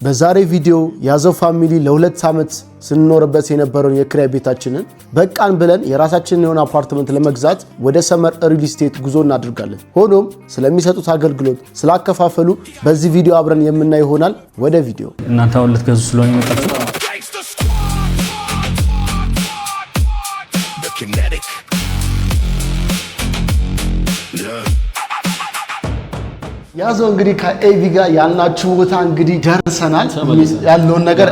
በዛሬ ቪዲዮ ያዘው ፋሚሊ ለ2 ዓመት ስንኖርበት የነበረውን የክራይ ቤታችንን በቃን ብለን የራሳችንን የሆነ አፓርትመንት ለመግዛት ወደ ሰመር ሪል ስቴት ጉዞ እናደርጋለን። ሆኖም ስለሚሰጡት አገልግሎት ስላከፋፈሉ በዚህ ቪዲዮ አብረን የምናይ ይሆናል። ወደ ቪዲዮ እናንተ አሁን ልትገዙ ስለሆነ የመጣችሁ ያዘው እንግዲህ ከኤቪ ጋር ያልናችሁ ቦታ እንግዲህ ደርሰናል። ያለውን ነገር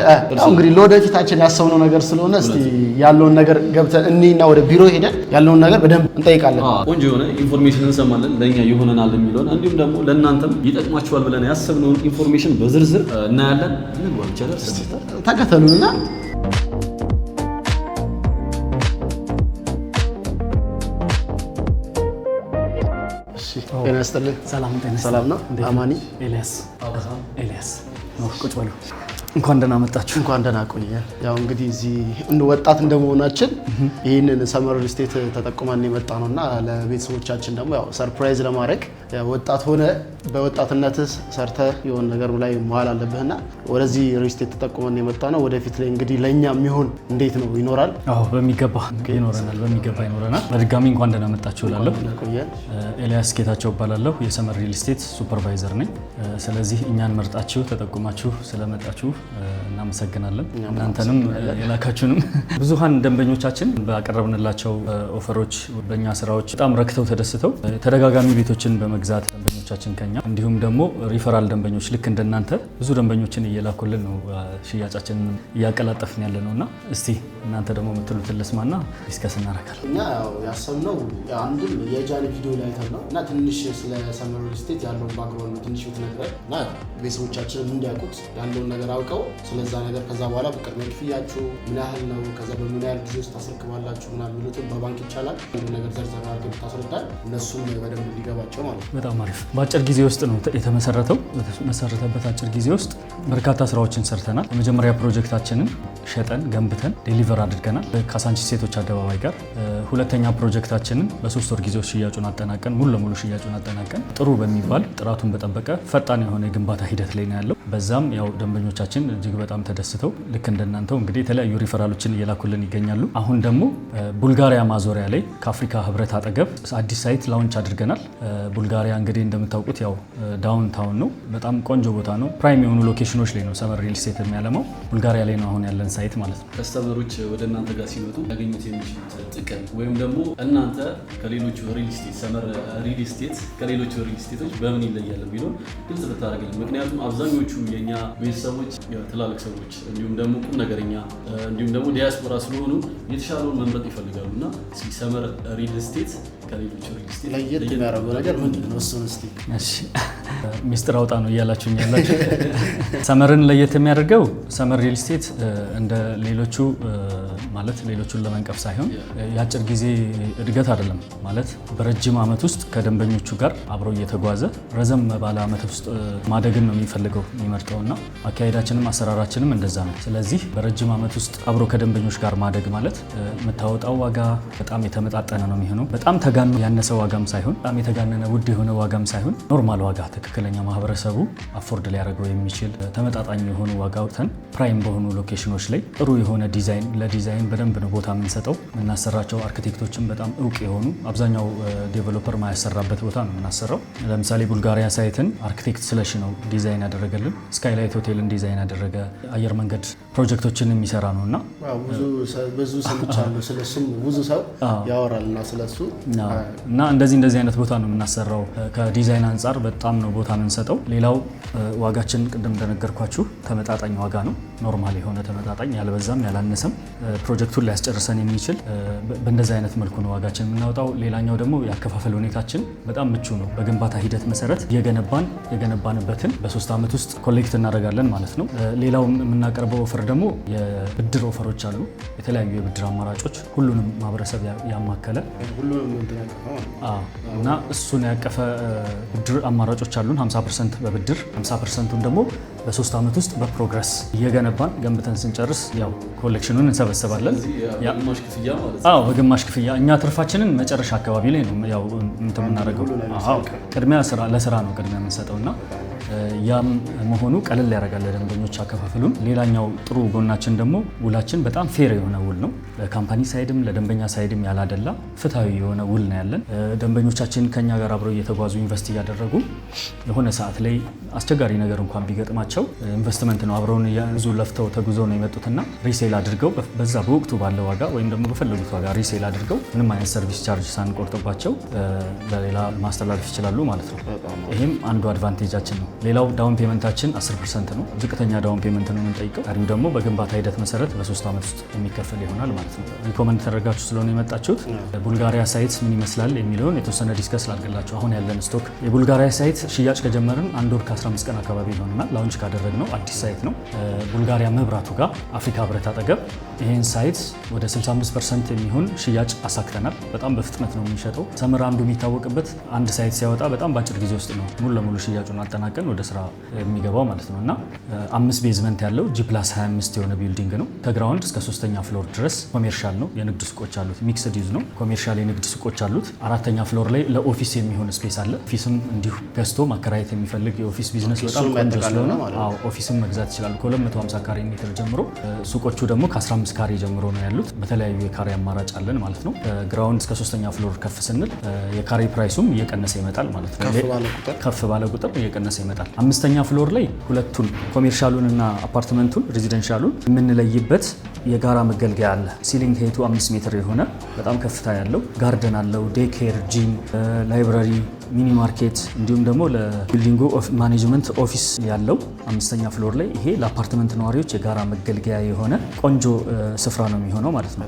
እንግዲህ ለወደፊታችን ያሰብነው ነገር ስለሆነ እስቲ ያለውን ነገር ገብተን እንይና ወደ ቢሮ ሄደን ያለውን ነገር በደንብ እንጠይቃለን። ቆንጆ የሆነ ኢንፎርሜሽን እንሰማለን፣ ለኛ ይሆነናል የሚለውን እንዲሁም ደግሞ ለእናንተም ይጠቅማችኋል ብለን ያሰብነውን ኢንፎርሜሽን በዝርዝር እናያለን። እንግባን ቻለር ተከተሉና ጤና ይስጥልኝ። ሰላም ነው? አማኒ ኤልያስ ነው። ቁጭ በሉ። እንኳን ደህና መጣችሁ። እንኳን ደህና ቆየን። ያው እንግዲህ እዚህ ወጣት እንደመሆናችን ይህንን ሰመር ሪል ስቴት ተጠቁመን የመጣ ነውና ለቤተሰቦቻችን ደግሞ ያው ሰርፕራይዝ ለማድረግ ወጣት ሆነ በወጣትነትህ ሰርተህ የሆነ ነገር ላይ መዋል አለብህና ወደዚህ ሪል ስቴት ተጠቁመን የመጣ ነው። ወደፊት ላይ እንግዲህ ለኛ የሚሆን እንዴት ነው ይኖራል? አዎ በሚገባ ይኖረናል። በድጋሚ እንኳን ደህና መጣችሁ እላለሁ። ኤልያስ ጌታቸው እባላለሁ። የሰመር ሪል ስቴት ሱፐርቫይዘር ነኝ። ስለዚህ እኛን መርጣችሁ ተጠቁማችሁ ስለመጣችሁ እናመሰግናለን። እናንተንም የላካችሁንም ብዙሃን ደንበኞቻችን ባቀረብንላቸው ኦፈሮች በእኛ ስራዎች በጣም ረክተው ተደስተው ተደጋጋሚ ቤቶችን በመግዛት ደንበኞቻችን ከኛ እንዲሁም ደግሞ ሪፈራል ደንበኞች ልክ እንደናንተ ብዙ ደንበኞችን እየላኩልን ነው ሽያጫችንን እያቀላጠፍን ያለ ነውና እስቲ እናንተ ደግሞ የምትሉትን ልስማና ዲስከስ እናደርጋለን። እኛ ያሰብነው አንድም የጃኒ ቪዲዮ ላይ ነው እና ትንሽ ስለ ሰመር ሪል ስቴት ያለውን ባክግራውንድ ትንሽ ብትነግረን እና ቤተሰቦቻችን እንዲያውቁት ያለውን ነገር አውቀው ስለዛ ነገር ከዛ በኋላ በቅድመ ክፍያችሁ ምን ያህል ነው፣ ከዛ በምን ያህል ጊዜ ውስጥ ታስረክባላችሁ ምናምን የሚሉትን በባንክ ይቻላል አንድ ነገር ዘርዘር አድርገን ታስረዳል፣ እነሱም በደንብ እንዲገባቸው ማለት ነው። በጣም አሪፍ። በአጭር ጊዜ ውስጥ ነው የተመሰረተው። በተመሰረተበት አጭር ጊዜ ውስጥ በርካታ ስራዎችን ሰርተናል። የመጀመሪያ ፕሮጀክታችንን ሸጠን ገንብተን ዴሊቨር አድርገናል ካሳንቺስ ሴቶች አደባባይ ጋር። ሁለተኛ ፕሮጀክታችንን በ3 ወር ጊዜ ውስጥ ሽያጩን አጠናቀን ሙሉ ለሙሉ ሽያጩን አጠናቀን ጥሩ በሚባል ጥራቱን በጠበቀ ፈጣን የሆነ የግንባታ ሂደት ላይ ነው ያለው። በዛም ያው ደንበኞቻችን እጅግ በጣም ተደስተው ልክ እንደናንተው እንግዲህ የተለያዩ ሪፈራሎችን እየላኩልን ይገኛሉ። አሁን ደግሞ ቡልጋሪያ ማዞሪያ ላይ ከአፍሪካ ህብረት አጠገብ አዲስ ሳይት ላውንች አድርገናል። ቡልጋሪያ እንግዲህ እንደምታውቁት ያው ዳውን ታውን ነው። በጣም ቆንጆ ቦታ ነው። ፕራይም የሆኑ ሎኬሽኖች ላይ ነው ሰመር ሪል ስቴት የሚያለማው። ቡልጋሪያ ላይ ነው አሁን ያለን ሳይት ማለት ነው። ከስተመሮች ወደ እናንተ ጋር ሲመጡ ያገኙት የሚችሉት ጥቅም ወይም ደግሞ እናንተ ከሌሎቹ ሪል ስቴት ሰመር ሪል ስቴት ከሌሎቹ ሪል ስቴቶች በምን ይለያል የሚለው ግልጽ ብታደርግልን። ምክንያቱም አብዛኞቹ የኛ ቤተሰቦች ትላልቅ ሰዎች እንዲሁም ደግሞ ቁም ነገረኛ እንዲሁም ደግሞ ዲያስፖራ ስለሆኑ የተሻለውን መምረጥ ይፈልጋሉ እና ሰመር ሪል ስቴት ከሌሎቹ ሪል ስቴት ለየት የሚያደርገው ነገር ምንድን ነው? እሱን እስቲ እሺ ሚስጥር አውጣ ነው እያላችሁኝ ያላችሁ። ሰመርን ለየት የሚያደርገው ሰመር ሪል ስቴት እንደ ሌሎቹ ማለት ሌሎቹን ለመንቀፍ ሳይሆን የአጭር ጊዜ እድገት አይደለም። ማለት በረጅም ዓመት ውስጥ ከደንበኞቹ ጋር አብሮ እየተጓዘ ረዘም ባለ ዓመት ውስጥ ማደግን ነው የሚፈልገው የሚመርጠውና አካሄዳችንም አሰራራችንም እንደዛ ነው። ስለዚህ በረጅም ዓመት ውስጥ አብሮ ከደንበኞች ጋር ማደግ ማለት የምታወጣው ዋጋ በጣም የተመጣጠነ ነው የሚሆነው። በጣም ተጋኖ ያነሰ ዋጋም ሳይሆን በጣም የተጋነነ ውድ የሆነ ዋጋም ሳይሆን ኖርማል ዋጋ ትክክለኛ ማህበረሰቡ አፎርድ ሊያደርገው የሚችል ተመጣጣኝ የሆኑ ዋጋ አውጥተን ፕራይም በሆኑ ሎኬሽኖች ላይ ጥሩ የሆነ ዲዛይን ለዲዛይን በደንብ ነው ቦታ የምንሰጠው። የምናሰራቸው አርኪቴክቶችን በጣም እውቅ የሆኑ አብዛኛው ዴቨሎፐር ማያሰራበት ቦታ ነው የምናሰራው። ለምሳሌ ቡልጋሪያ ሳይትን አርኪቴክት ስለሺ ነው ዲዛይን ያደረገልን። ስካይላይት ሆቴልን ዲዛይን ያደረገ አየር መንገድ ፕሮጀክቶችን የሚሰራ ነው እና ብዙ ሰምቻለሁ ስለሱም ብዙ ሰው ያወራልና ስለሱ እና እንደዚህ አይነት ቦታ ነው የምናሰራው። ከዲዛይን አንጻር በጣም ነው ቦታ የምንሰጠው። ሌላው ዋጋችን ቅድም እንደነገርኳችሁ ተመጣጣኝ ዋጋ ነው። ኖርማል የሆነ ተመጣጣኝ ያልበዛም ያላነሰም ፕሮጀክቱን ሊያስጨርሰን የሚችል በእንደዚህ አይነት መልኩ ነው ዋጋችን የምናወጣው። ሌላኛው ደግሞ የአከፋፈል ሁኔታችን በጣም ምቹ ነው። በግንባታ ሂደት መሰረት የገነባንበትን በ3 ዓመት ውስጥ ኮሌክት እናደርጋለን ማለት ነው። ሌላው የምናቀርበው ኦፈር ደግሞ የብድር ኦፈሮች አሉ። የተለያዩ የብድር አማራጮች ሁሉንም ማህበረሰብ ያማከለ እና እሱን ያቀፈ ብድር አማራጮች አሉን። 50% በብድር 50%ን ደግሞ በ3 ዓመት ውስጥ በፕሮግረስ እየገነባን ገንብተን ስንጨርስ ያው ኮሌክሽኑን እንሰበስባለን። በግማሽ ክፍያ ማለት ነው። በግማሽ ክፍያ እኛ ትርፋችንን መጨረሻ አካባቢ ላይ ነው ያው እንትን የምናደርገው። ቅድሚያ ለስራ ነው ቅድሚያ የምንሰጠውና ያም መሆኑ ቀለል ያደርጋል ለደንበኞች አከፋፈሉን። ሌላኛው ጥሩ ጎናችን ደግሞ ውላችን በጣም ፌር የሆነ ውል ነው። ለካምፓኒ ሳይድም ለደንበኛ ሳይድም ያላደላ ፍትሃዊ የሆነ ውል ነው ያለን። ደንበኞቻችን ከኛ ጋር አብረው እየተጓዙ ኢንቨስት እያደረጉ የሆነ ሰዓት ላይ አስቸጋሪ ነገር እንኳን ቢገጥማቸው ኢንቨስትመንት ነው አብረውን ብዙ ለፍተው ተጉዘው ነው የመጡትና ሪሴል አድርገው በዛ በወቅቱ ባለ ዋጋ ወይም ደግሞ በፈለጉት ዋጋ ሪሴል አድርገው ምንም አይነት ሰርቪስ ቻርጅ ሳንቆርጥባቸው ለሌላ ማስተላለፍ ይችላሉ ማለት ነው። ይሄም አንዱ አድቫንቴጃችን ነው። ሌላው ዳውን ፔመንታችን 10% ነው። ዝቅተኛ ዳውን ፔመንት ነው የምንጠይቀው። ቀሪው ደግሞ በግንባታ ሂደት መሰረት በ3 ዓመት ውስጥ የሚከፈል ይሆናል ማለት ነው። ሪኮመንድ ተደርጋችሁ ስለሆነ የመጣችሁት ቡልጋሪያ ሳይት ምን ይመስላል የሚለውን የተወሰነ ዲስከስ ላድርግላችሁ። አሁን ያለን ስቶክ የቡልጋሪያ ሳይት ሽያጭ ከጀመርን 1 ወር ከ15 ቀን አካባቢ ይሆናል። ላውንች ካደረግነው አዲስ ሳይት ነው። ቡልጋሪያ መብራቱ ጋር አፍሪካ ህብረት አጠገብ ይሄን ሳይት ወደ 65% የሚሆን ሽያጭ አሳክተናል። በጣም በፍጥነት ነው የሚሸጠው። ሰመር አንዱ የሚታወቅበት አንድ ሳይት ሲያወጣ በጣም በአጭር ጊዜ ውስጥ ነው ሙሉ ለሙሉ ሽያጩን አጠናቀን ወደ ስራ የሚገባው ማለት ነው እና 5 ቤዝመንት ያለው G+25 የሆነ ቢልዲንግ ነው። ከግራውንድ እስከ 3ኛ ፍሎር ድረስ ኮሜርሻል ነው። የንግድ ሱቆች አሉት። ሚክስድ ዩዝ ነው። ኮሜርሻል የንግድ ሱቆች አሉት። 4ኛ ፍሎር ላይ ለኦፊስ የሚሆን ስፔስ አለ። ኦፊስም እንዲሁ ገዝቶ ማከራየት የሚፈልግ የኦፊስ ቢዝነስ በጣም ቆንጆ ስለሆነ ኦፊስም መግዛት ይችላል። ከ250 ካሬ ሜትር ጀምሮ ሱቆቹ ደግሞ ከ15 ካሬ ጀምሮ ነው ያሉት። በተለያዩ የካሬ አማራጭ አለን ማለት ነው። ከግራውንድ እስከ 3ኛ ፍሎር ከፍ ስንል የካሬ ፕራይሱም እየቀነሰ ይመጣል ማለት ነው። ከፍ ባለ ቁጥር እየቀነሰ ይመጣል። 5ኛ ፍሎር ላይ ሁለቱን ኮሜርሻሉን እና አፓርትመንቱን ሬዚደንሻሉን የምንለይበት የጋራ መገልገያ አለ። ሲሊንግ ሄቱ 5 ሜትር የሆነ በጣም ከፍታ ያለው ጋርደን አለው። ዴኬር፣ ጂም፣ ላይብራሪ፣ ሚኒ ማርኬት እንዲሁም ደግሞ ለቢልዲንጉ ማኔጅመንት ኦፊስ ያለው 5ኛ ፍሎር ላይ ይሄ ለአፓርትመንት ነዋሪዎች የጋራ መገልገያ የሆነ ቆንጆ ስፍራ ነው የሚሆነው ማለት ነው።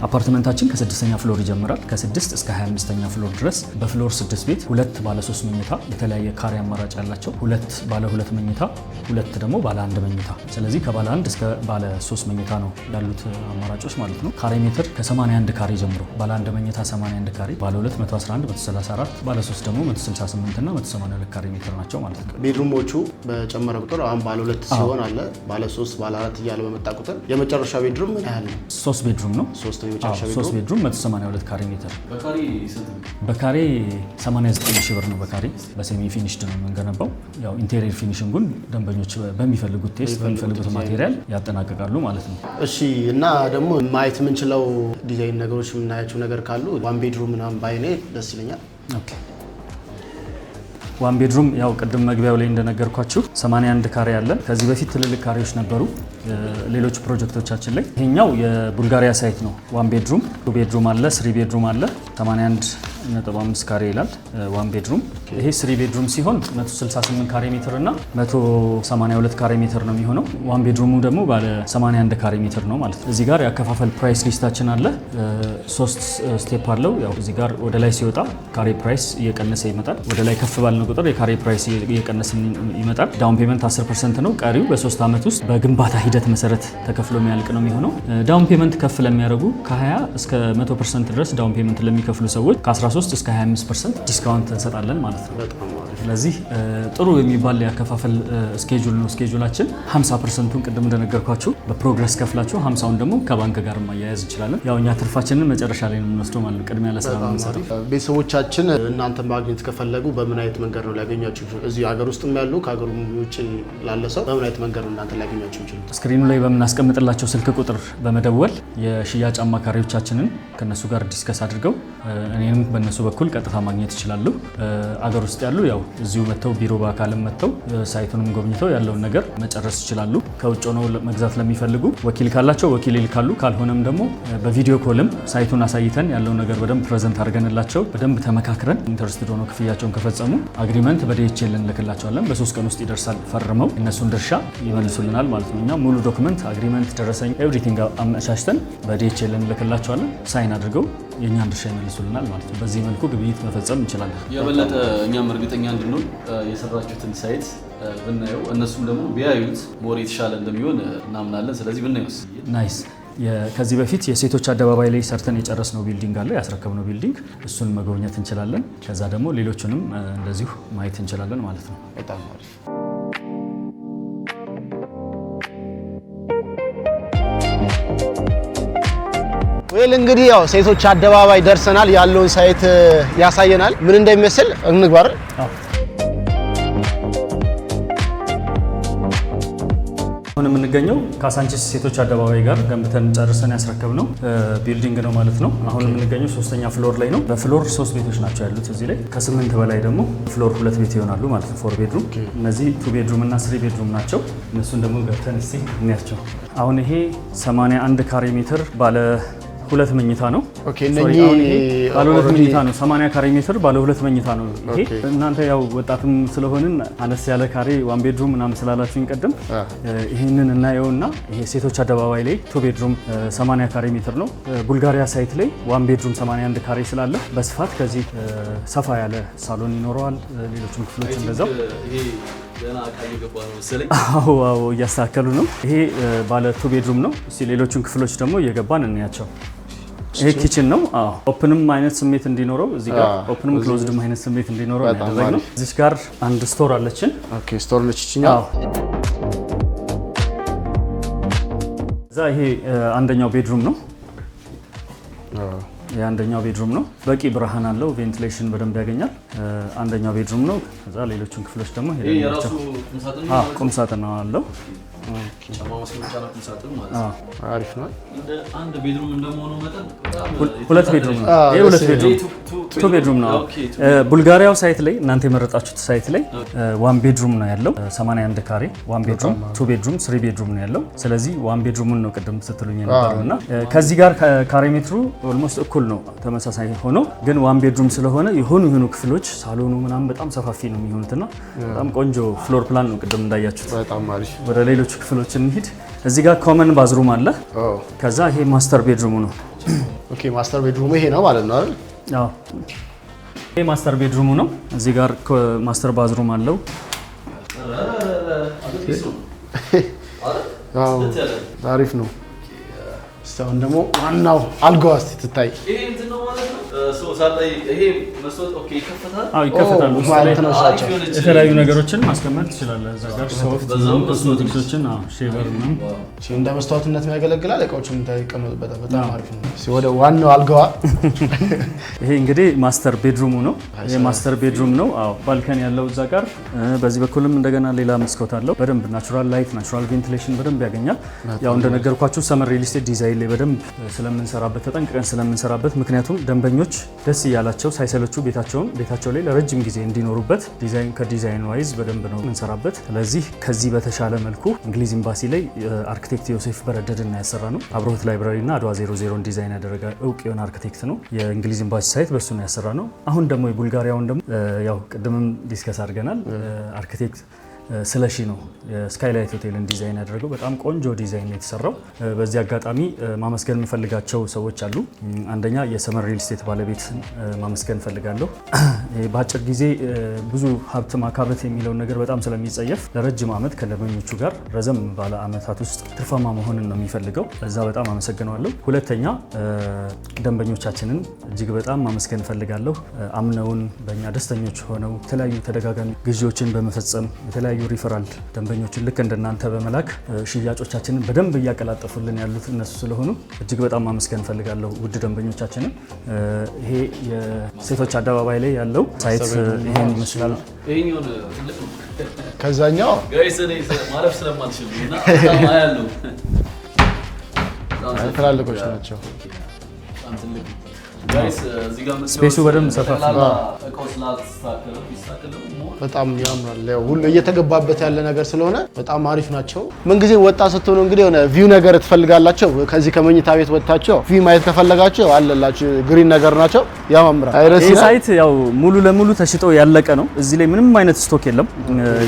አፓርትመንታችን ከ6ኛ ፍሎር ይጀምራል። ከ6 እስከ 25ኛ ፍሎር ድረስ በፍሎር 6 ቤት 2 ባለ 3 መኝታ የተለያየ ካሬ አማራጭ ያላቸው፣ 2 ባለ 2 መኝታ፣ 2 ደግሞ ባለ 1 መኝታ። ስለዚህ ከባለ 1 እስከ ባለ 3 መኝታ ነው ያሉት አማራጮች ማለት ነው። ካሬ ሜትር ከ81 ካሬ ጀምሮ ባለ 1 መኝታ 81 ካሬ፣ ባለ 2 111፣ 134፣ ባለ 3 ደግሞ 168 እና 182 ካሬ ሜትር ናቸው ማለት ነው። ቤድሩሞቹ በጨመረ ቁጥር አሁን ባለ 2 ሲሆን አለ ባለ 3 ባለ 4 እያለ በመጣ ቁጥር የመጨረሻ ቤድሩም ምን ያህል ነው? 3 ቤድሩም ነው። 3 ነው የመጨረሻ ቤድሩም። 3 ቤድሩም 182 ካሬ ሜትር። በካሬ ስንት ነው? በካሬ 89 ሺህ ብር ነው። በካሬ በሴሚ ፊኒሽድ ነው የምንገነባው። ያው ኢንቴሪየር ፊኒሽንጉን ደንበኞች በሚፈልጉት ቴስት በሚፈልጉት ማቴሪያል ያጠናቅቃሉ ማለት ነው። እሺ እና ደግሞ ማየት የምንችለው ዲዛይን ነገሮች የምናያቸው ነገር ካሉ ዋን ቤድሩም ምናምን ባይኔ ደስ ይለኛል። ኦኬ ዋን ቤድሩም ያው ቅድም መግቢያው ላይ እንደነገርኳችሁ 81 ካሬ አለን። ከዚህ በፊት ትልልቅ ካሬዎች ነበሩ ሌሎች ፕሮጀክቶቻችን ላይ። ይሄኛው የቡልጋሪያ ሳይት ነው። ዋን ቤድሩም፣ ቱ ቤድሩም አለ፣ 3 ቤድሩም አለ። 81.5 ካሬ ይላል ዋን ቤድሩም። ይሄ 3 ቤድሩም ሲሆን 168 ካሬ ሜትር እና 182 ካሬ ሜትር ነው የሚሆነው። ዋን ቤድሩሙ ደግሞ ባለ 81 ካሬ ሜትር ነው ማለት ነው። እዚህ ጋር ያከፋፈል ፕራይስ ሊስታችን አለ። 3 ስቴፕ አለው። ያው እዚህ ጋር ወደ ላይ ሲወጣ ካሬ ፕራይስ እየቀነሰ ይመጣል። ወደ ላይ ከፍ ባልን ቁጥር የካሬ ፕራይስ እየቀነሰ ይመጣል። ዳውን ፔመንት 10% ነው። ቀሪው በ3 ዓመት ውስጥ በግንባታ ሂደት መሰረት ተከፍሎ የሚያልቅ ነው የሚሆነው። ዳውን ፔመንት ከፍ ለሚያደርጉ ከ20 እስከ 100% ድረስ ዳውን ፔመንት ለሚከፍሉ ሰዎች ከ13 እስከ 25% ዲስካውንት እንሰጣለን ማለት ነው። ስለዚህ ጥሩ የሚባል ያከፋፈል ስኬጁል ነው። ስኬጁላችን 50%ን ቅድም እንደነገርኳችሁ በፕሮግረስ ከፍላችሁ 50ውን ደግሞ ከባንክ ጋር ማያያዝ እንችላለን። ያው እኛ ትርፋችንን መጨረሻ ላይ ነው የምንወስደው ማለት ነው። ቅድሚያ ለስራ ነው የምንሰራው። ቤተሰቦቻችን እናንተ ማግኘት ከፈለጉ በምን አይነት መንገድ ነው ሊያገኛችሁ? እዚህ ሀገር ውስጥም ያሉ ከሀገሩ ውጭ ላለ ሰው በምን አይነት መንገድ ነው እናንተ ሊያገኛችሁ ይችላል? ስክሪኑ ላይ በምናስቀምጥላቸው ስልክ ቁጥር በመደወል የሽያጭ አማካሪዎቻችንን ከነሱ ጋር ዲስከስ አድርገው እኔንም በእነሱ በኩል ቀጥታ ማግኘት ይችላሉ። አገር ውስጥ ያሉ ያው እዚሁ መጥተው ቢሮ በአካልም መጥተው ሳይቱንም ጎብኝተው ያለውን ነገር መጨረስ ይችላሉ። ከውጭ ሆነው መግዛት ለሚፈልጉ ወኪል ካላቸው ወኪል ይልካሉ። ካልሆነም ደግሞ በቪዲዮ ኮልም ሳይቱን አሳይተን ያለውን ነገር በደንብ ፕሬዘንት አድርገንላቸው በደንብ ተመካክረን ኢንተረስትድ ሆነው ክፍያቸውን ከፈጸሙ አግሪመንት በዲኤችኤል እንልክላቸዋለን። በ3 ቀን ውስጥ ይደርሳል። ፈርመው እነሱን ድርሻ ይመልሱልናል ማለት ነው። እኛ ሙሉ ዶክመንት፣ አግሪመንት፣ ደረሰኝ ኤቭሪቲንግ አመቻችተን በዲኤችኤል እንልክላቸዋለን። ሳይን አድርገው የእኛን ድርሻ ይመልሱልናል ማለት ነው። በዚህ መልኩ ግብይት መፈጸም እንችላለን። የበለጠ እኛም እርግጠኛ እንድንሆን የሰራችሁትን ሳይት ብናየው እነሱም ደግሞ ቢያዩት ሞር የተሻለ እንደሚሆን እናምናለን። ስለዚህ ብናየውስ ናይስ። ከዚህ በፊት የሴቶች አደባባይ ላይ ሰርተን የጨረስነው ቢልዲንግ አለ፣ ያስረከብነው ቢልዲንግ፣ እሱን መጎብኘት እንችላለን። ከዛ ደግሞ ሌሎቹንም እንደዚሁ ማየት እንችላለን ማለት ነው። በጣም አሪፍ። ወይል እንግዲህ ያው ሴቶች አደባባይ ደርሰናል። ያለውን ሳይት ያሳየናል። ምን እንደሚመስል እንግባር። የምንገኘው ካሳንቺስ ሴቶች አደባባይ ጋር ገንብተን ጨርሰን ያስረከብነው ቢልዲንግ ነው ማለት ነው። አሁን የምንገኘው 3ኛ ፍሎር ላይ ነው። በፍሎር 3 ቤቶች ናቸው ያሉት እዚህ ላይ ከ8 በላይ ደግሞ ፍሎር 2 ቤት ይሆናሉ ማለት ነው። 4 ቤድሩም እነዚህ 2 ቤድሩም እና 3 ቤድሩም ናቸው። እነሱን ደግሞ ገብተን እስቲ እንያቸው። አሁን ይሄ 81 ካሬ ሜትር ባለ 2 መኝታ ነው። ኦኬ እነኚህ ባለ 2 መኝታ ነው። 80 ካሬ ሜትር ባለ 2 መኝታ ነው። ይሄ እናንተ ያው ወጣትም ስለሆንን አነስ ያለ ካሬ 1 ቤድሩም ምናምን ስላላችሁኝ ቀደም ይሄንን እናየውና ይሄ ሴቶች አደባባይ ላይ 2 ቤድሩም 80 ካሬ ሜትር ነው። ቡልጋሪያ ሳይት ላይ 1 ቤድሩም 81 ካሬ ስላለ በስፋት ከዚህ ሰፋ ያለ ሳሎን ይኖረዋል። ሌሎችም ክፍሎች እንደዛው አዎ እያስተካከሉ ነው። ይሄ ባለ 2 ቤድሩም ነው። እስቲ ሌሎቹን ክፍሎች ደግሞ እየገባን እንያቸው። ይሄ ኪችን ነው። ኦፕንም አይነት ስሜት እንዲኖረው እዚህ ጋር ኦፕንም ክሎዝድም አይነት ስሜት እንዲኖረው ያደረግነው። እዚህ ጋር አንድ ስቶር አለችን። ኦኬ ስቶር ነች ይችኛው። እዛ ይሄ አንደኛው ቤድሩም ነው። የአንደኛው ቤድሩም ነው። በቂ ብርሃን አለው። ቬንቲሌሽን በደንብ ያገኛል። አንደኛው ቤድሩም ነው። ከዛ ሌሎቹን ክፍሎች ደግሞ ቁም ሳጥን አለው። አሪፍ ነው። አንድ ቤድሩም እንደመሆኑ መጠን 2 ቤድሩም ነው። ይሄ 2 ቤድሩም 2 ቤድሩም ነው። ቡልጋሪያው ሳይት ላይ እናንተ የመረጣችሁት ሳይት ላይ 1 ቤድሩም ነው ያለው 81 ካሬ 1 ቤድሩም 2 ቤድሩም 3 ቤድሩም ነው ያለው። ስለዚህ 1 ቤድሩምን ነው ቅድም ስትሉኝ የነበረውና ከዚህ ጋር ካሬ ሜትሩ ኦልሞስት እኩል ነው ተመሳሳይ ሆኖ ግን 1 ቤድሩም ስለሆነ የሆኑ ክፍሎች ሳሎኑ ምናምን በጣም ሰፋፊ ነው የሚሆኑትና በጣም ቆንጆ ፍሎር ፕላን ነው ቅድም እንዳያችሁት። በጣም አሪፍ። ወደ ሌሎች ክፍሎች እንሂድ። እዚህ ጋር ኮመን ባዝሩም አለ። ከዛ ይሄ ማስተር ቤድሩሙ ነው። ኦኬ ማስተር ቤድሩሙ ይሄ ነው ማለት ነው አይደል? አዎ ይሄ ማስተር ቤድሩሙ ነው። እዚህ ጋር ማስተር ባዝሩም አለው። አሪፍ ነው። አሁን ደግሞ ዋናው አልጋው እስቲ ትታይ። ይሄ እንትን ነው ማለት ነው። ሳላይ ይሄ መስኮት ኦኬ ይከፈታል። አዎ ይከፈታል። የተለያዩ ነገሮችን ማስቀመጥ ትችላለህ። እዛ ጋር ሶፍት ኮስሞቲክሶችን ሼቨር ምናምን እንደ መስታወትነት ያገለግላል። እቃዎችን ይቀመጡበታል። በጣም አሪፍ ነው። ወደ ዋናው አልጋዋ ይሄ እንግዲህ ማስተር ቤድሩሙ ነው። ይሄ ማስተር ቤድሩም ነው። አዎ ባልከን ያለው እዛ ጋር በዚህ በኩልም እንደገና ሌላ መስኮት አለው። በደንብ ናቹራል ላይት ናቹራል ቬንቲሌሽን በደንብ ያገኛል። ያው እንደነገርኳችሁ ሰመር ሪል ስቴት ዲዛይን ላይ በደንብ ስለምንሰራበት ተጠንቅቀን ስለምንሰራበት ምክንያቱም ደንበኞች ደስ እያላቸው ሳይሰለቹ ቤታቸው ላይ ለረጅም ጊዜ እንዲኖሩበት ከዲዛይን ዋይዝ በደንብ ነው የምንሰራበት። ስለዚህ ከዚህ በተሻለ መልኩ እንግሊዝ ኤምባሲ ላይ አርኪቴክት ዮሴፍ በረደድና ያሰራ ነው። አብሮት ላይብራሪ እና አድዋ 00 ዲዛይን ያደረገ እውቅ የሆነ አርኪቴክት ነው። የእንግሊዝ ኤምባሲ ሳይት በሱ ነው ያሰራ ነው። አሁን ደግሞ የቡልጋሪያውን ደግሞ ያው ቅድምም ዲስከስ አድርገናል። አርኪቴክት ስለሺ ነው የስካይላይት ሆቴልን ዲዛይን ያደረገው። በጣም ቆንጆ ዲዛይን ነው የተሰራው። በዚህ አጋጣሚ ማመስገን የምፈልጋቸው ሰዎች አሉ። አንደኛ የሰመር ሪል ስቴት ባለቤት ማመስገን እፈልጋለሁ። በአጭር ጊዜ ብዙ ሀብት ማካበት የሚለውን ነገር በጣም ስለሚጸየፍ ለረጅም ዓመት ከደንበኞቹ ጋር ረዘም ባለ ዓመታት ውስጥ ትርፋማ መሆንን ነው የሚፈልገው። በዛ በጣም አመሰግነዋለሁ። ሁለተኛ ደንበኞቻችንን እጅግ በጣም ማመስገን እፈልጋለሁ። አምነውን በእኛ ደስተኞች ሆነው የተለያዩ ተደጋጋሚ ግዢዎችን በመፈጸም የተለያዩ ሪፈራል ደንበኞችን ልክ እንደናንተ በመላክ ሽያጮቻችንን በደንብ እያቀላጠፉልን ያሉት እነሱ ስለሆኑ እጅግ በጣም ማመስገን እፈልጋለሁ ውድ ደንበኞቻችንን። ይሄ የሴቶች አደባባይ ላይ ያለው ሳይት ይሄን ይመስላል። ይሄኛው ትልቅ ነው ከዛኛው ጋይስ እኔ ማለፍ ስለማልችል እና በጣም ያለው ትላልቆች ናቸው። በጣም ትልቅ ጋይስ እዚህ ጋር ስፔሱ በደንብ ሰፋፊ ነው። በጣም ያምራል። ያው ሁሉ እየተገባበት ያለ ነገር ስለሆነ በጣም አሪፍ ናቸው። ምን ጊዜ ወጣ ስትሆኑ እንግዲህ የሆነ ቪው ነገር ትፈልጋላችሁ። ከዚህ ከመኝታ ቤት ወጣችሁ ቪው ማየት ከፈለጋችሁ አለላችሁ ግሪን ነገር ናቸው። ያማምራል። ይሄ ሳይት ያው ሙሉ ለሙሉ ተሽጦ ያለቀ ነው። እዚህ ላይ ምንም አይነት ስቶክ የለም።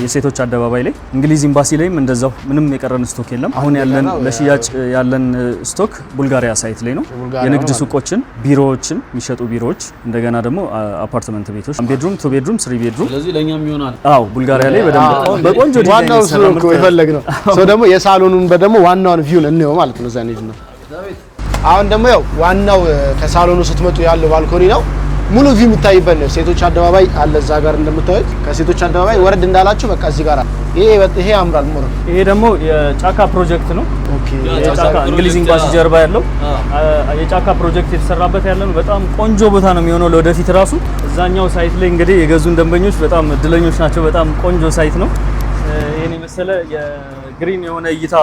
የሴቶች አደባባይ ላይ እንግሊዝ ኤምባሲ ላይም እንደዛው ምንም የቀረን ስቶክ የለም። አሁን ያለን ለሽያጭ ያለን ስቶክ ቡልጋሪያ ሳይት ላይ ነው። የንግድ ሱቆችን፣ ቢሮዎችን የሚሸጡ ቢሮዎች እንደገና ደግሞ አፓርትመንት ቤቶች ቤድሩም 2 ቤድሩም 3 ቤድሩም ስለዚህ ለኛም ይሆናል። አዎ ቡልጋሪያ ላይ በደንብ በቆንጆ ዲዛይን ዋናው ሱቅ ይፈልግነው ሰው ደግሞ የሳሎኑን በደሞ ዋናውን ቪውን እንየው ማለት ነው። ዛኔ ነው። አሁን ደግሞ ያው ዋናው ከሳሎኑ ስትመጡ ያለው ባልኮኒ ነው። ሙሉ ቪው የሚታይበት ነው። ሴቶች አደባባይ አለ እዛ ጋር እንደምታዩት። ከሴቶች አደባባይ ወረድ እንዳላችሁ በቃ እዚህ ጋር ይሄ ያምራል። ሞራ ይሄ ደግሞ የጫካ ፕሮጀክት ነው። ኦኬ የጫካ እንግሊዝ ኤምባሲ ጀርባ ያለው የጫካ ፕሮጀክት የተሰራበት ያለ ነው። በጣም ቆንጆ ቦታ ነው የሚሆነው ለወደፊት ራሱ። እዛኛው ሳይት ላይ እንግዲህ የገዙን ደንበኞች በጣም እድለኞች ናቸው። በጣም ቆንጆ ሳይት ነው። ይሄን የመሰለ ግሪን የሆነ እይታ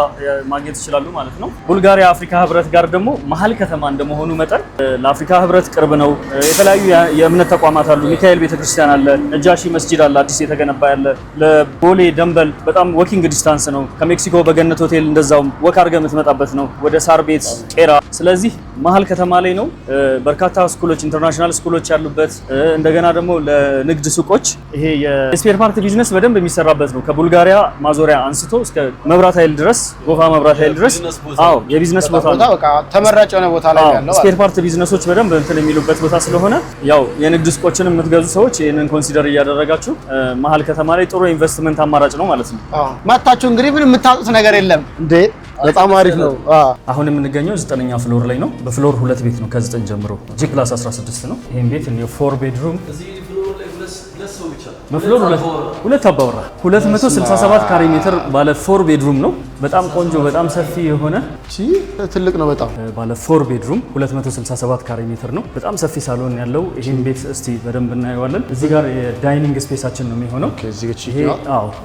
ማግኘት ይችላሉ ማለት ነው። ቡልጋሪያ አፍሪካ ህብረት ጋር ደግሞ መሀል ከተማ እንደመሆኑ መጠን ለአፍሪካ ህብረት ቅርብ ነው። የተለያዩ የእምነት ተቋማት አሉ። ሚካኤል ቤተክርስቲያን አለ፣ ነጃሺ መስጂድ አለ አዲስ የተገነባ ያለ፣ ለቦሌ ደንበል በጣም ወኪንግ ዲስታንስ ነው። ከሜክሲኮ በገነት ሆቴል እንደዛውም ወክ አድርገህ የምትመጣበት ነው፣ ወደ ሳር ቤት ቄራ። ስለዚህ መሀል ከተማ ላይ ነው። በርካታ ስኩሎች ኢንተርናሽናል ስኩሎች ያሉበት እንደገና ደግሞ ለንግድ ሱቆች ይሄ የስፔር ፓርት ቢዝነስ በደንብ የሚሰራበት ነው። ከቡልጋሪያ ማዞሪያ አንስቶ እስከ መብራት ኃይል ድረስ ጎፋ መብራት ኃይል ድረስ የቢዝነስ ቦታ ነው። በቃ ተመራጭ የሆነ ቦታ ላይ ያለው ስፔር ፓርት ቢዝነሶች በደንብ እንትን የሚሉበት ቦታ ስለሆነ ያው የንግድ ሱቆችን የምትገዙ ሰዎች ይሄንን ኮንሲደር እያደረጋችሁ መሀል ከተማ ላይ ጥሩ ኢንቨስትመንት አማራጭ ነው ማለት ነው። መታችሁ እንግዲህ ምን የምታጡት ነገር የለም እንዴ። በጣም አሪፍ ነው። አሁን የምንገኘው 9ኛ ፍሎር ላይ ነው። በፍሎር 2 ቤት ነው ከ9 ጀምሮ G+16 ነው። ይሄን ቤት እንደ 4 ቤድሩም በፍሎር 2 አባወራ 267 ካሬ ሜትር ባለ 4 ቤድሩም ነው። በጣም ቆንጆ በጣም ሰፊ የሆነ ትልቅ ነው። በጣም ባለ 4 ቤድሩም 267 ካሬ ሜትር ነው። በጣም ሰፊ ሳሎን ያለው ይሄን ቤት እስቲ በደንብ እናየዋለን። እዚህ ጋር የዳይኒንግ ስፔሳችን ነው የሚሆነው።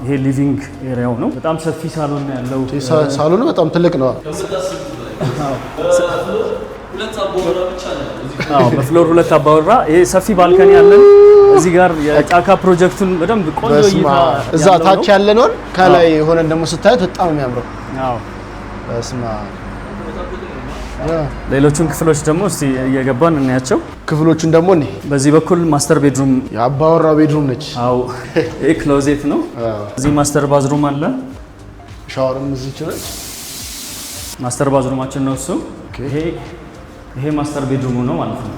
ይሄ ሊቪንግ ኤሪያው ነው። በጣም ሰፊ ሳሎን ያለው ሳሎኑ በጣም ትልቅ ነው። በፍሎር 2 አባወራ ይሄ ሰፊ ባልከኒ ያለን እዚህ ጋር የጫካ ፕሮጀክቱን በደንብ ቆንጆ እይታ እዛ ታች ያለነው ከላይ ሆነን ደግሞ ስታዩት በጣም የሚያምረው። በስማ ሌሎቹን ክፍሎች ደግሞ እስቲ እየገባን እናያቸው። ክፍሎቹን ደግሞ በዚህ በኩል ማስተር ቤድሩም የአባወራ ቤድሩም ነች። ይሄ ክሎዜት ነው። እዚህ ማስተር ባዝሩም አለ። ሻወርም እዚህ ይችላል። ማስተር ባዝሩማችን ነው እሱ። ይሄ ማስተር ቤድሩሙ ነው ማለት ነው።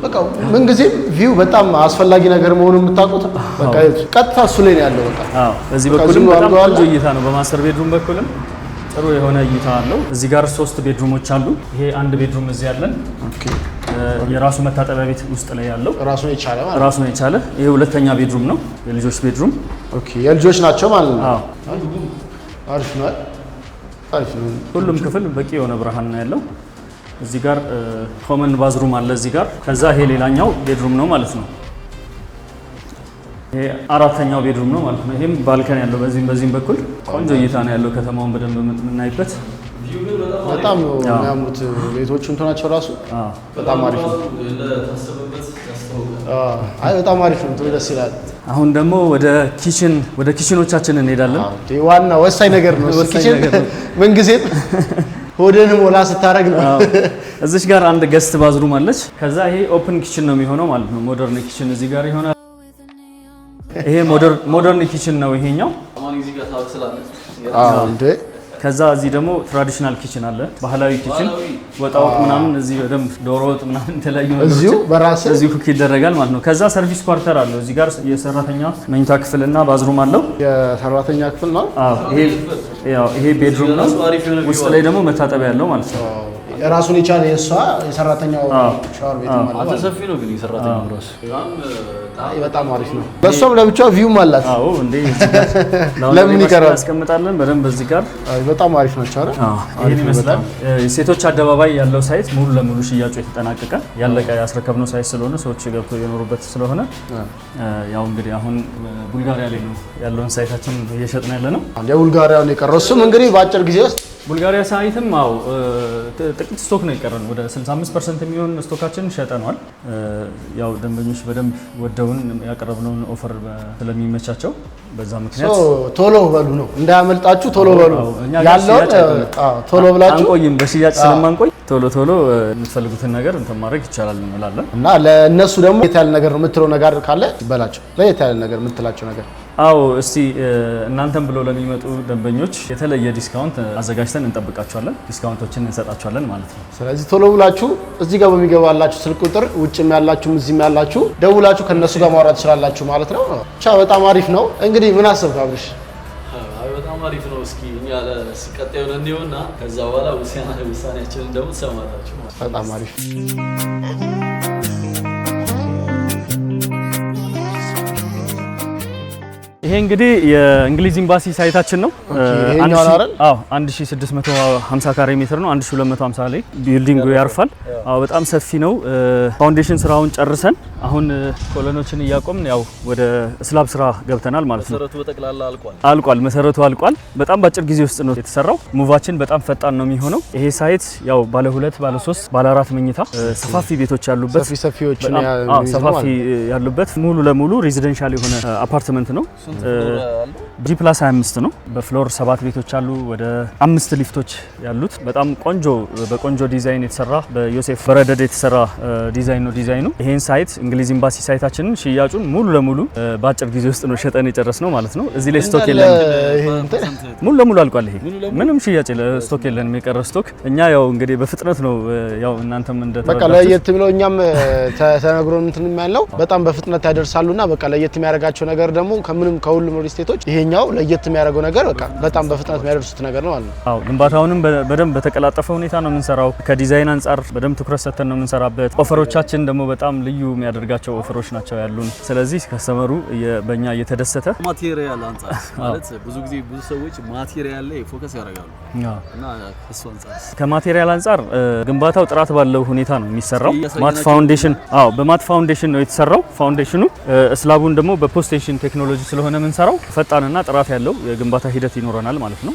በቃ ምን ጊዜም ቪው በጣም አስፈላጊ ነገር መሆኑን የምታውቁት በቃ ቀጥታ እሱ ላይ ነው ያለው። በቃ በዚህ በኩልም በጣም ቆንጆ እይታ ነው። በማስተር ቤድሩም በኩልም ጥሩ የሆነ እይታ አለው። እዚህ ጋር 3 ቤድሩሞች አሉ። ይሄ አንድ ቤድሩም እዚህ ያለን የራሱ መታጠቢያ ቤት ውስጥ ላይ ያለው ራሱን የቻለ ይሄ ሁለተኛ ቤድሩም ነው፣ የልጆች ቤድሩም። የልጆች ናቸው ማለት ነው። አሪፍ ነው። ሁሉም ክፍል በቂ የሆነ ብርሃን ነው ያለው። እዚህ ጋር ኮመን ባዝሩም አለ እዚህ ጋር። ከዛ ይሄ ሌላኛው ቤድሩም ነው ማለት ነው። ይሄ አራተኛው ቤድሩም ነው ማለት ነው። ይሄም ባልከን ያለው በዚህም በኩል ቆንጆ እይታ ነው ያለው። ከተማውን በደንብ የምናይበት በጣም ነው የሚያምሩት ቤቶቹ እንትናቸው ራሱ በጣም አሪፍ ነው። በጣም አሪፍ ነው። ደስ ይላል። አሁን ደግሞ ወደ ኪችኖቻችን እንሄዳለን። ዋና ወሳኝ ነገር ነው ኪችን። ምን ጊዜም ሆደን ሞላ ስታረግ ነው። እዚች ጋር አንድ ገስት ባዝሩም አለች። ከዛ ይሄ ኦፕን ኪችን ነው የሚሆነው ማለት ነው። ሞደርን ኪችን እዚህ ጋር ይሆናል። ይሄ ሞደርን ኪችን ነው ይሄኛው። ከዛ እዚህ ደግሞ ትራዲሽናል ኪችን አለ፣ ባህላዊ ኪችን። ወጥ ምናምን እዚህ በደንብ ዶሮ ወጥ ምናምን የተለያዩ ነገሮች እዚሁ ኩክ ይደረጋል ማለት ነው። ከዛ ሰርቪስ ኳርተር አለው እዚህ ጋር የሰራተኛ መኝታ ክፍልና ባዝሩም አለው። የሰራተኛ ክፍል ነው። ይሄ ቤድሩም ነው። ውስጥ ላይ ደግሞ መታጠቢያ ያለው ማለት ነው። ራሱን የቻለ የሰራተኛው ሻወር ቤት ማለት ነው። ሰፊ ነው ግን የሰራተኛው ራሱ በጣም አሪፍ ነው። ለሷም ለብቻው ቪውም አላት። እንዴ ለምን ይቀራል? ያስቀምጣለን በደንብ እዚህ ጋር በጣም አሪፍ ናቸው አይደል? ይሄን ይመስላል። የሴቶች አደባባይ ያለው ሳይት ሙሉ ለሙሉ ሽያጩ የተጠናቀቀ ያለቀ ያስረከብነው ሳይት ስለሆነ ሰዎች ገብተው የኖሩበት ስለሆነ ያው እንግዲህ አሁን ቡልጋሪያ ላይ ነው ያለውን ሳይታችን እየሸጥን ያለ ነው። የቡልጋሪያው ነው የቀረው። እሱም እንግዲህ በአጭር ጊዜ ውስጥ ቡልጋሪያ ሳይትም ጥቂት ስቶክ ነው የቀረን። ወደ 65% የሚሆን ስቶካችን ሸጠነዋል። ያው ደንበኞች በደንብ ወደውን ያቀረብነውን ኦፈር ስለሚመቻቸው በዛ ምክንያት ቶሎ በሉ ነው እንዳያመልጣችሁ። ቶሎ በሉ ያለውን ቶሎ ብላችሁ አንቆይም። በሽያጭ ስለማንቆይ ቶሎ የምትፈልጉትን ነገር እንትን ማድረግ ይቻላል እንላለን። እና ለእነሱ ደግሞ ለየት ያለ ነገር ነው የምትለው ነገር ካለ ይበላቸው። ለየት ያለ ነገር የምትላቸው ነገር እስቲ እናንተም ብሎ ለሚመጡ ደንበኞች የተለየ ዲስካውንት አዘጋጅተን እንጠብቃቸዋለን። ዲስካውንቶችን እንሰጣቸዋለን ማለት ነው። ስለዚህ ቶሎ ብላችሁ እዚህ ጋር በሚገባላችሁ ስልክ ቁጥር ውጭም ያላችሁ እዚህም ያላችሁ ደውላችሁ ከነሱ ጋር ማውራት ትችላላችሁ ማለት ነው። ብቻ በጣም አሪፍ ነው። እንግዲህ ምን አሰብክ አብርሽ? በጣም አሪፍ ነው። እስኪ እኛ ለስቀጣዩ ነው እንደውና ከዛ በኋላ ውሳኔያችንን ደግሞ ትሰማላችሁ። በጣም አሪፍ ይሄ እንግዲህ የእንግሊዝ ኤምባሲ ሳይታችን ነው። 1650 ካሬ ሜትር ነው። 1250 ላይ ቢልዲንጉ ያርፋል። በጣም ሰፊ ነው። ፋውንዴሽን ስራውን ጨርሰን አሁን ኮሎኖችን እያቆምን ያው ወደ ስላብ ስራ ገብተናል ማለት ነው። መሰረቱ በጠቅላላ አልቋል። መሰረቱ አልቋል። በጣም በአጭር ጊዜ ውስጥ ነው የተሰራው። ሙቫችን በጣም ፈጣን ነው የሚሆነው። ይሄ ሳይት ያው ባለ 2 ባለ 3 ባለ 4 መኝታ ሰፋፊ ቤቶች ያሉበት ሰፋፊ ያሉበት ሙሉ ለሙሉ ሬዚደንሻል የሆነ አፓርትመንት ነው። G+25 ነው። በፍሎር 7 ቤቶች አሉ። ወደ 5 ሊፍቶች ያሉት በጣም ቆንጆ በቆንጆ ዲዛይን የተሰራ በዮሴፍ በረደድ የተሰራ ዲዛይን ነው። ዲዛይኑ ይሄን ሳይት እንግሊዝ ኤምባሲ ሳይታችንን ሽያጩን ሙሉ ለሙሉ በአጭር ጊዜ ውስጥ ነው ሸጠን የጨረስነው ማለት ነው። እዚህ ላይ ስቶክ የለም፣ ሙሉ ለሙሉ አልቋል። ይሄ ምንም ሽያጭ ስቶክ የለንም። የቀረ ስቶክ እኛ ያው እንግዲህ በፍጥነት ነው ያው እናንተም እንደተረዳችሁ በቃ ለየት ብለው እኛም ተነግሮ እንትን ያለው በጣም በፍጥነት ያደርሳሉና በቃ ለየት የሚያደርጋቸው ነገር ደግሞ ከምንም ከሁሉም ሪል ስቴቶች ይሄኛው ለየት የሚያደርገው ነገር በቃ በጣም በፍጥነት የሚያደርሱት ነገር ነው ማለት ነው። አዎ ግንባታውንም በደንብ በተቀላጠፈ ሁኔታ ነው የምንሰራው። ከዲዛይን አንጻር በደንብ ትኩረት ሰጥተን ነው የምንሰራበት። ኦፈሮቻችን ደግሞ በጣም ልዩ የሚያደርጋቸው ኦፈሮች ናቸው ያሉን። ስለዚህ ከስተመሩ በእኛ እየተደሰተ ማቴሪያል አንጻር ማለት ብዙ ጊዜ ብዙ ሰዎች ማቴሪያል ላይ ፎከስ ያደርጋሉ እና እሱ አንጻር ከማቴሪያል አንጻር ግንባታው ጥራት ባለው ሁኔታ ነው የሚሰራው። ማት ፋውንዴሽን በማት ፋውንዴሽን ነው የተሰራው። ፋውንዴሽኑ ስላቡን ደግሞ በፖስቴሽን ቴክኖሎጂ ስለሆነ የምንሰራው ፈጣንና ጥራት ያለው የግንባታ ሂደት ይኖረናል ማለት ነው።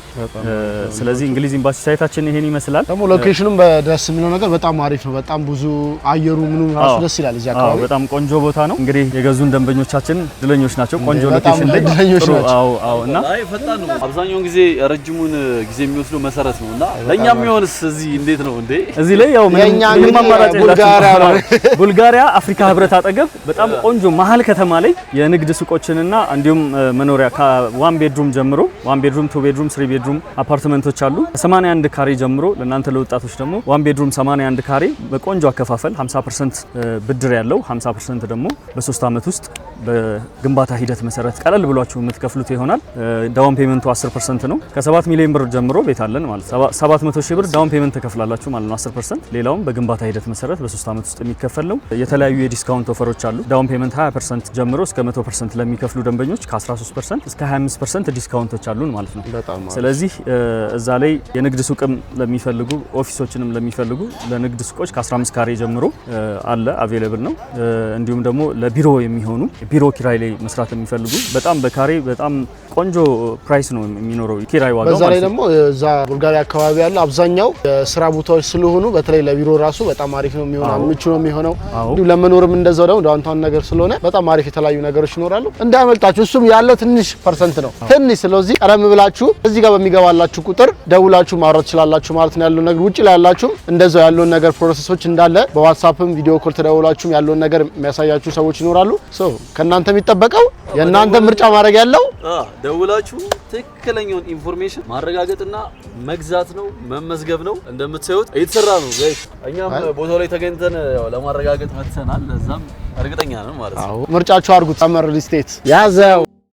ስለዚህ እንግሊዝ ኤምባሲ ሳይታችን ይሄን ይመስላል። ደግሞ ሎኬሽኑም ደስ የሚለው ነገር በጣም አሪፍ ነው። በጣም ብዙ አየሩ ምኑም ራሱ ደስ ይላል። እዚህ አካባቢ በጣም ቆንጆ ቦታ ነው። እንግዲህ የገዙን ደንበኞቻችን ድለኞች ናቸው። ቆንጆ ሎኬሽን ላይ ጥሩ እና ፈጣን ነው። አብዛኛውን ጊዜ ረጅሙን ጊዜ የሚወስደው መሰረት ነውና ለኛም ይሆንስ እዚህ እንዴት ነው እንዴ? እዚህ ላይ ያው ምንም አማራጭ የላችሁም። ቡልጋሪያ አፍሪካ ህብረት አጠገብ በጣም ቆንጆ መሀል ከተማ ላይ የንግድ ሱቆችንና እንዲሁም መኖሪያ ከ1 ቤድሩም ጀምሮ 1 ቤድሩም 2 ቤድሩም 3 ቤድሩም አፓርትመንቶች አሉ። 81 ካሬ ጀምሮ ለእናንተ ለወጣቶች ደግሞ 1 ቤድሩም 81 ካሬ በቆንጆ አከፋፈል 50% ብድር ያለው 50% ደግሞ በ3 አመት ውስጥ በግንባታ ሂደት መሰረት ቀለል ብሏችሁ የምትከፍሉት ይሆናል። ዳውን ፔመንቱ 10% ነው። ከ7 ሚሊዮን ብር ጀምሮ ቤት አለን ማለት 700 ሺህ ብር ዳውን ፔመንት ተከፍላላችሁ ማለት ነው 10%። ሌላውም በግንባታ ሂደት መሰረት በ3 አመት ውስጥ የሚከፈል ነው። የተለያዩ የዲስካውንት ኦፈሮች አሉ። ዳውን ፔመንት 20% ጀምሮ እስከ 100% ለሚከፍሉ ደንበኞች ከ13% እስከ 25% ዲስካውንቶች አሉን ማለት ነው። ስለዚህ እዛ ላይ የንግድ ሱቅም ለሚፈልጉ ኦፊሶችንም ለሚፈልጉ ለንግድ ሱቆች ከ15 ካሬ ጀምሮ አለ አቬሌብል ነው። እንዲሁም ደግሞ ለቢሮ የሚሆኑ ቢሮ ኪራይ ላይ መስራት የሚፈልጉ በጣም በካሬ በጣም ቆንጆ ፕራይስ ነው የሚኖረው ኪራይ ዋጋው። በዛ ላይ ደግሞ እዛ ቡልጋሪያ አካባቢ ያለው አብዛኛው የስራ ቦታዎች ስለሆኑ በተለይ ለቢሮ ራሱ በጣም አሪፍ ነው የሚሆነው፣ ምቹ ነው የሚሆነው። እንዲሁ ለመኖርም እንደዛው ደግሞ ዳውንታውን ነገር ስለሆነ በጣም አሪፍ የተለያዩ ነገሮች ይኖራሉ። እንዳያመልጣችሁ። እሱም ያለው ትንሽ ፐርሰንት ነው ትንሽ። ስለዚህ ቀደም ብላችሁ እዚህ ጋር በሚገባላችሁ ቁጥር ደውላችሁ ማውራት ትችላላችሁ ማለት ነው። ያለው ነገር ውጪ ላይ ያላችሁም እንደዛው ያለውን ነገር ፕሮሰሶች እንዳለ በዋትስአፕም ቪዲዮ ኮል ተደውላችሁም ያለውን ነገር የሚያሳያችሁ ሰዎች ይኖራሉ። ከእናንተ የሚጠበቀው የእናንተ ምርጫ ማድረግ ያለው ደውላችሁ ትክክለኛውን ኢንፎርሜሽን ማረጋገጥና መግዛት ነው፣ መመዝገብ ነው። እንደምትሰዩት እየተሰራ ነው ጋይስ። እኛም ቦታው ላይ ተገኝተን ለማረጋገጥ መጥተናል። ለዛም እርግጠኛ ነን ማለት ነው። ምርጫችሁ አድርጉት። ሰመር ሪል ስቴት ያዘው።